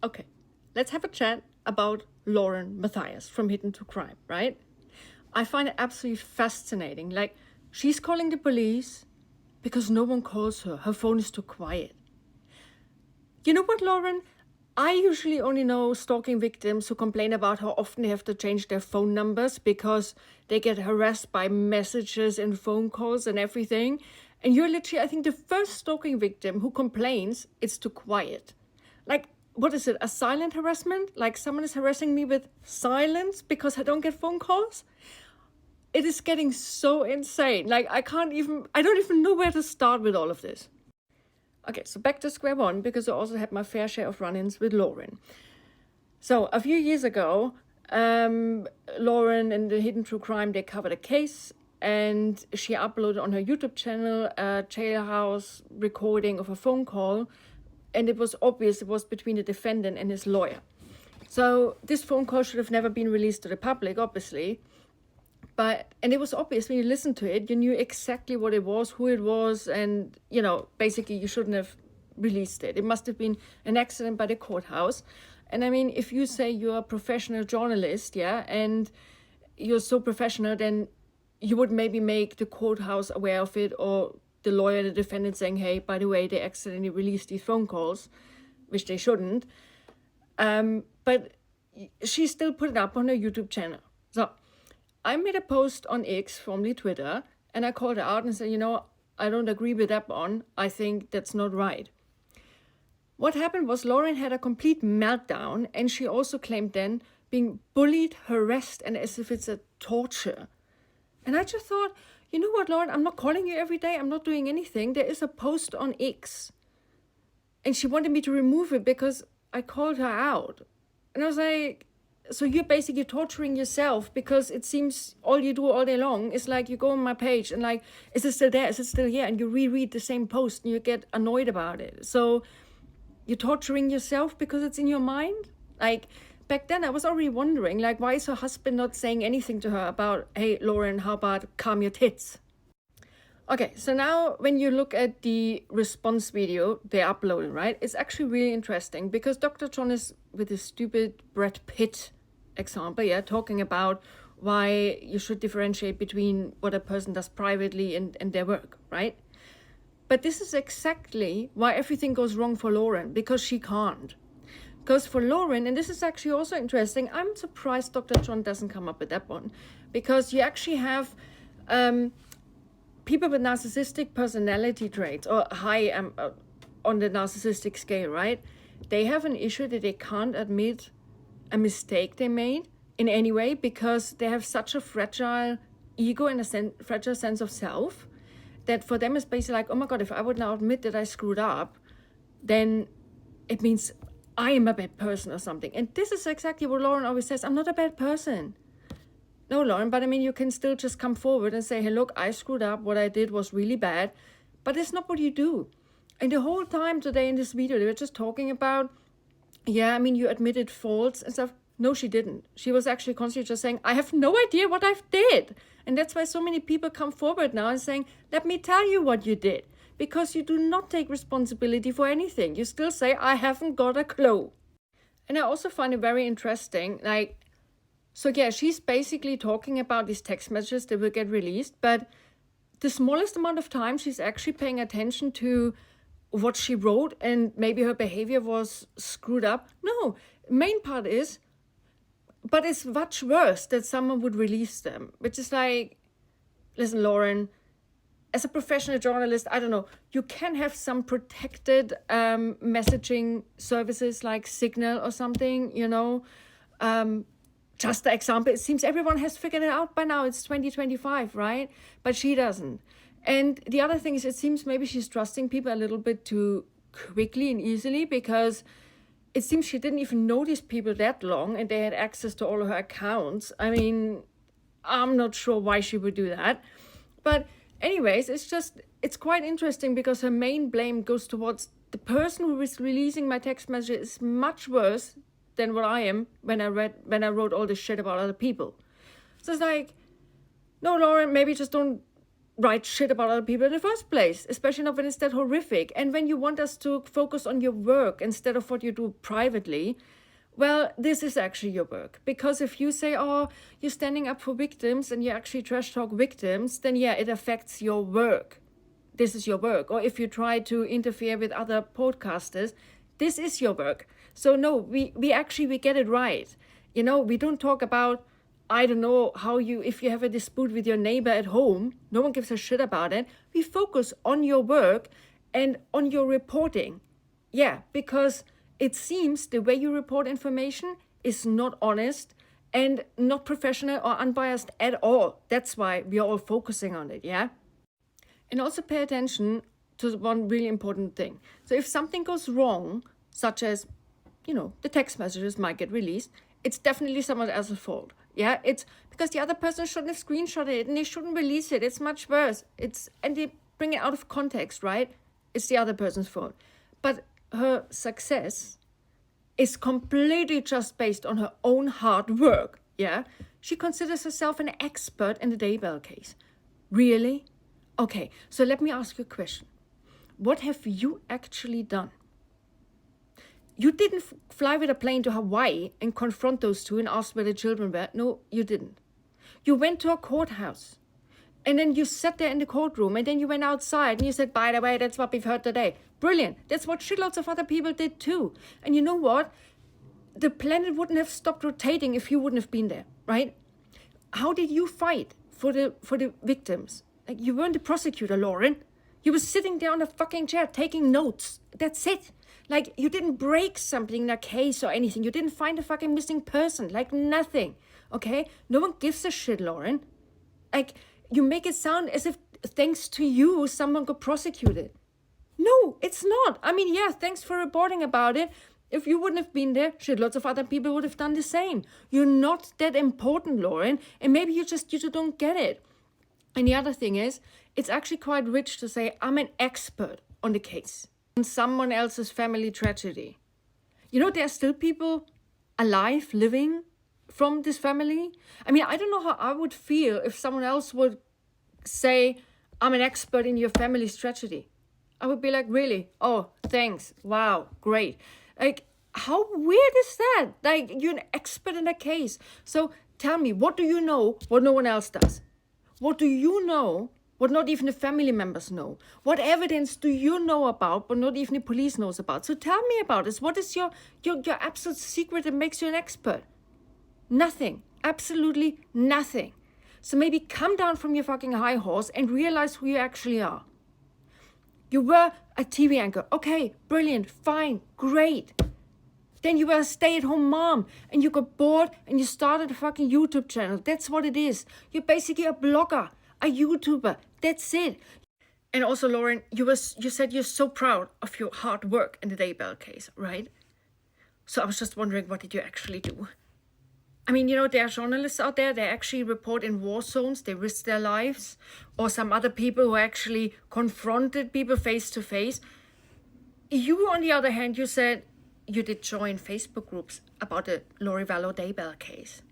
Okay, let's have a chat about Lauren Matthias from Hidden to Crime, right? I find it absolutely fascinating. Like, she's calling the police because no one calls her. Her phone is too quiet. You know what, Lauren? I usually only know stalking victims who complain about how often they have to change their phone numbers because they get harassed by messages and phone calls and everything. And you're literally, I think, the first stalking victim who complains it's too quiet. Like, what is it? A silent harassment? Like someone is harassing me with silence because I don't get phone calls? It is getting so insane. Like, I don't even know where to start with all of this. Okay, so back to square one, because I also had my fair share of run-ins with Lauren. So a few years ago, Lauren and the Hidden True Crime, they covered a case, and she uploaded on her YouTube channel a jailhouse recording of a phone call, and it was obvious it was between the defendant and his lawyer. So this phone call should have never been released to the public, obviously. And it was obvious when you listened to it, you knew exactly what it was, who it was, and, basically you shouldn't have released it. It must have been an accident by the courthouse. And I mean, if you say you're a professional journalist, yeah, and you're so professional, then you would maybe make the courthouse aware of it, or the lawyer, the defendant saying, hey, by the way, they accidentally released these phone calls, which they shouldn't. But she still put it up on her YouTube channel. So I made a post on X, formerly Twitter, and I called her out and said, I don't agree with that one. I think that's not right. What happened was Lauren had a complete meltdown, and she also claimed then being bullied, harassed, and as if it's a torture. And I just thought, you know what, Lauren, I'm not calling you every day. I'm not doing anything. There is a post on X. And she wanted me to remove it because I called her out. And I was like, so you're basically torturing yourself, because it seems all you do all day long is like you go on my page and like, is it still there? Is it still here? And you reread the same post and you get annoyed about it. So you're torturing yourself because it's in your mind? Like, back then I was already wondering, like, why is her husband not saying anything to her about, hey, Lauren, how about calm your tits? Okay, so now when you look at the response video they uploaded, right, it's actually really interesting, because Dr. John is with his stupid Brad Pitt example, yeah, talking about why you should differentiate between what a person does privately and their work, right? But this is exactly why everything goes wrong for Lauren, because she can't. Because for Lauren, and this is actually also interesting, I'm surprised Dr. John doesn't come up with that one, because you actually have people with narcissistic personality traits, or high on the narcissistic scale, right? They have an issue that they can't admit a mistake they made in any way, because they have such a fragile ego and a fragile sense of self that for them it's basically like, oh my God, if I would now admit that I screwed up, then it means I am a bad person or something. And this is exactly what Lauren always says. I'm not a bad person. No, Lauren, but I mean, you can still just come forward and say, hey, look, I screwed up. What I did was really bad. But it's not what you do. And the whole time today in this video, they were just talking about, yeah, I mean, you admitted faults and stuff. No, she didn't. She was actually constantly just saying, I have no idea what I've did. And that's why so many people come forward now and saying, let me tell you what you did. Because you do not take responsibility for anything. You still say, I haven't got a clue. And I also find it very interesting, like, so yeah, she's basically talking about these text messages that will get released, but the smallest amount of time she's actually paying attention to what she wrote, and maybe her behavior was screwed up. No, main part is, but it's much worse that someone would release them, which is like, listen, Lauren, as a professional journalist, I don't know, you can have some protected messaging services like Signal or something, just the example, it seems everyone has figured it out by now. It's 2025, right? But she doesn't. And the other thing is, it seems maybe she's trusting people a little bit too quickly and easily, because it seems she didn't even know these people that long and they had access to all of her accounts. I mean, I'm not sure why she would do that. But anyways, it's quite interesting, because her main blame goes towards the person who is releasing my text message is much worse than what I am when I wrote all this shit about other people. So it's like, no, Lauren, maybe just don't write shit about other people in the first place, especially not when it's that horrific. And when you want us to focus on your work instead of what you do privately, well, this is actually your work. Because if you say, oh, you're standing up for victims and you actually trash talk victims, then yeah, it affects your work. This is your work. Or if you try to interfere with other podcasters, this is your work. So no, we get it right. You know, we don't talk about, I don't know, if you have a dispute with your neighbor at home, no one gives a shit about it. We focus on your work and on your reporting. Yeah, because it seems the way you report information is not honest and not professional or unbiased at all. That's why we are all focusing on it, yeah? And also pay attention to one really important thing. So if something goes wrong, such as, you know, the text messages might get released, it's definitely someone else's fault. Yeah, it's because the other person shouldn't have screenshotted it and they shouldn't release it. It's much worse. And they bring it out of context, right? It's the other person's fault. But her success is completely just based on her own hard work. Yeah, she considers herself an expert in the Daybell case. Really? Okay, so let me ask you a question. What have you actually done? You didn't fly with a plane to Hawaii and confront those two and ask where the children were. No, you didn't. You went to a courthouse and then you sat there in the courtroom and then you went outside and you said, by the way, that's what we've heard today. Brilliant. That's what shitloads of other people did too. And you know what? The planet wouldn't have stopped rotating if you wouldn't have been there, right? How did you fight for the victims? Like, you weren't the prosecutor, Lauren. You were sitting there on a fucking chair taking notes. That's it. Like, you didn't break something in a case or anything. You didn't find a fucking missing person. Like, nothing. Okay? No one gives a shit, Lauren. Like, you make it sound as if thanks to you, someone got prosecuted. No, it's not. I mean, yeah, thanks for reporting about it. If you wouldn't have been there, shit, lots of other people would have done the same. You're not that important, Lauren. And maybe you just don't get it. And the other thing is, it's actually quite rich to say, I'm an expert on the case, on someone else's family tragedy. You know, there are still people alive, living from this family. I mean, I don't know how I would feel if someone else would say, I'm an expert in your family's tragedy. I would be like, really? Oh, thanks. Wow, great. Like, how weird is that? Like, you're an expert in a case. So tell me, what do you know what no one else does? What do you know what not even the family members know? What evidence do you know about but not even the police knows about? So tell me about this. What is your absolute secret that makes you an expert? Nothing. Absolutely nothing. So maybe come down from your fucking high horse and realize who you actually are. You were a TV anchor. Okay, brilliant, fine, great. Then you were a stay-at-home mom and you got bored and you started a fucking YouTube channel. That's what it is. You're basically a blogger, a YouTuber. That's it. And also, Lauren, you said you're so proud of your hard work in the Daybell case, right? So I was just wondering, what did you actually do? I mean, you know, there are journalists out there, they actually report in war zones, they risk their lives. Or some other people who actually confronted people face to face. You, on the other hand, you said you did join Facebook groups about the Lori Vallow Daybell case.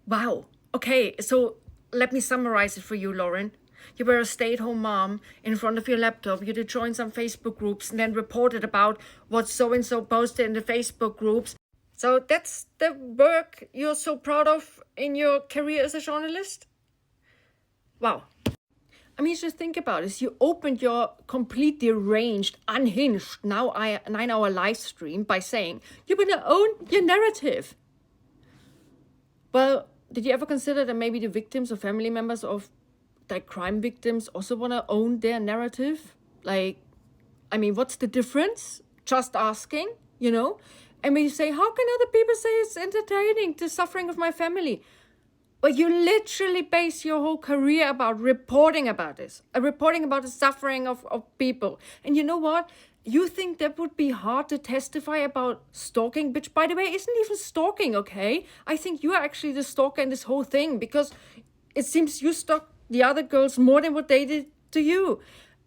Wow. Okay, so let me summarize it for you, Lauren. You were a stay-at-home mom in front of your laptop. You did join some Facebook groups and then reported about what so-and-so posted in the Facebook groups. So that's the work you're so proud of in your career as a journalist? Wow. I mean, just think about this. You opened your completely deranged, unhinged, 9-hour live stream by saying, you're going to own your narrative. Well, did you ever consider that maybe the victims or family members of like crime victims also want to own their narrative? Like, I mean, what's the difference? Just asking, you know? And when you say, how can other people say it's entertaining, the suffering of my family? Well, you literally base your whole career about reporting about this, reporting about the suffering of people. And you know what? You think that would be hard to testify about stalking, which, by the way, isn't even stalking, okay? I think you are actually the stalker in this whole thing because it seems you stalked the other girls more than what they did to you.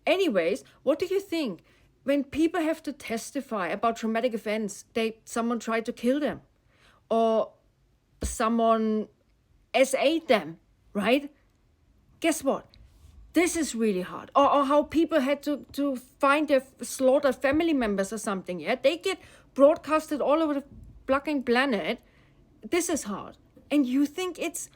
Anyways, what do you think? When people have to testify about traumatic events, someone tried to kill them or someone SA'd them, right? Guess what? This is really hard. Or how people had to find their slaughtered family members or something. Yeah, they get broadcasted all over the fucking planet. This is hard. And you think it's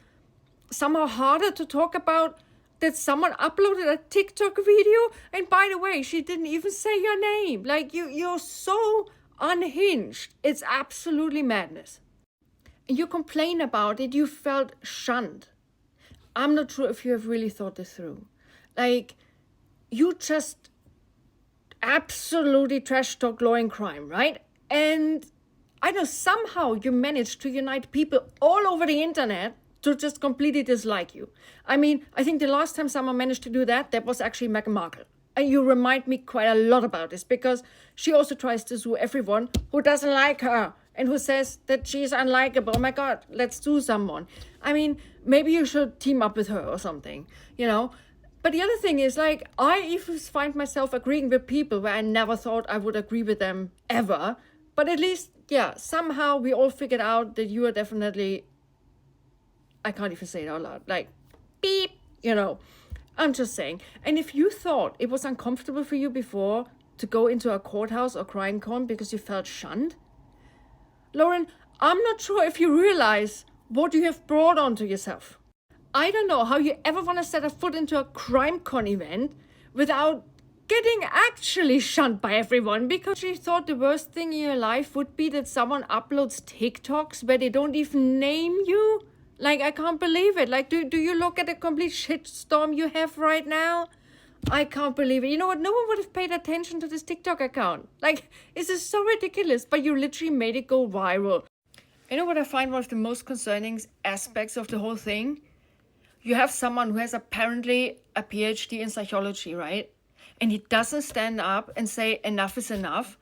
somehow harder to talk about that someone uploaded a TikTok video? And by the way, she didn't even say your name. Like, you're so unhinged. It's absolutely madness. And you complain about it. You felt shunned. I'm not sure if you have really thought this through. Like, you just absolutely trash talk law and crime, right? And I know somehow you managed to unite people all over the internet to just completely dislike you. I mean, I think the last time someone managed to do that was actually Meghan Markle. And you remind me quite a lot about this, because she also tries to sue everyone who doesn't like her and who says that she's unlikable. Oh my God, let's sue someone. I mean, maybe you should team up with her or something, you know? But the other thing is, like, I even find myself agreeing with people where I never thought I would agree with them ever. But at least, yeah, somehow we all figured out that you are definitely, I can't even say it out loud, like, beep, you know. I'm just saying. And if you thought it was uncomfortable for you before to go into a courthouse or crime con because you felt shunned, Lauren, I'm not sure if you realize what you have brought onto yourself. I don't know how you ever want to set a foot into a crime con event without getting actually shunned by everyone, because you thought the worst thing in your life would be that someone uploads TikToks where they don't even name you. Like, I can't believe it. Like, do you look at the complete shitstorm you have right now? I can't believe it. You know what? No one would have paid attention to this TikTok account. Like, this is so ridiculous, but you literally made it go viral. You know what I find one of the most concerning aspects of the whole thing? You have someone who has apparently a PhD in psychology, right? And he doesn't stand up and say enough is enough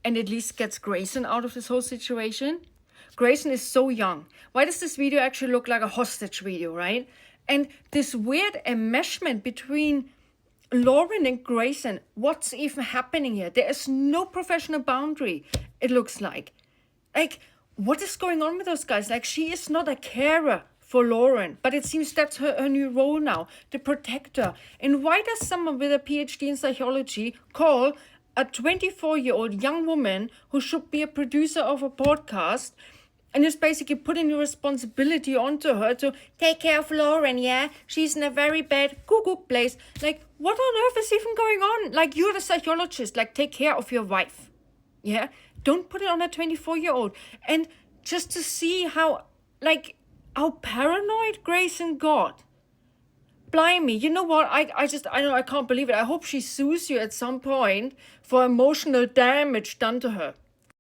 and at least gets Grayson out of this whole situation. Grayson is so young. Why does this video actually look like a hostage video, right? And this weird enmeshment between Lauren and Grayson, what's even happening here? There is no professional boundary, it looks like. Like, what is going on with those guys? Like, she is not a carer for Lauren, but it seems that's her new role now, the protector. And why does someone with a PhD in psychology call a 24-year-old young woman who should be a producer of a podcast and is basically putting the responsibility onto her to take care of Lauren, yeah? She's in a very bad cuckoo place. Like, what on earth is even going on? Like, you're the psychologist, like, take care of your wife, yeah? Don't put it on a 24-year-old. And just to see how paranoid Grayson got. Blimey, you know what? I can't believe it. I hope she sues you at some point for emotional damage done to her.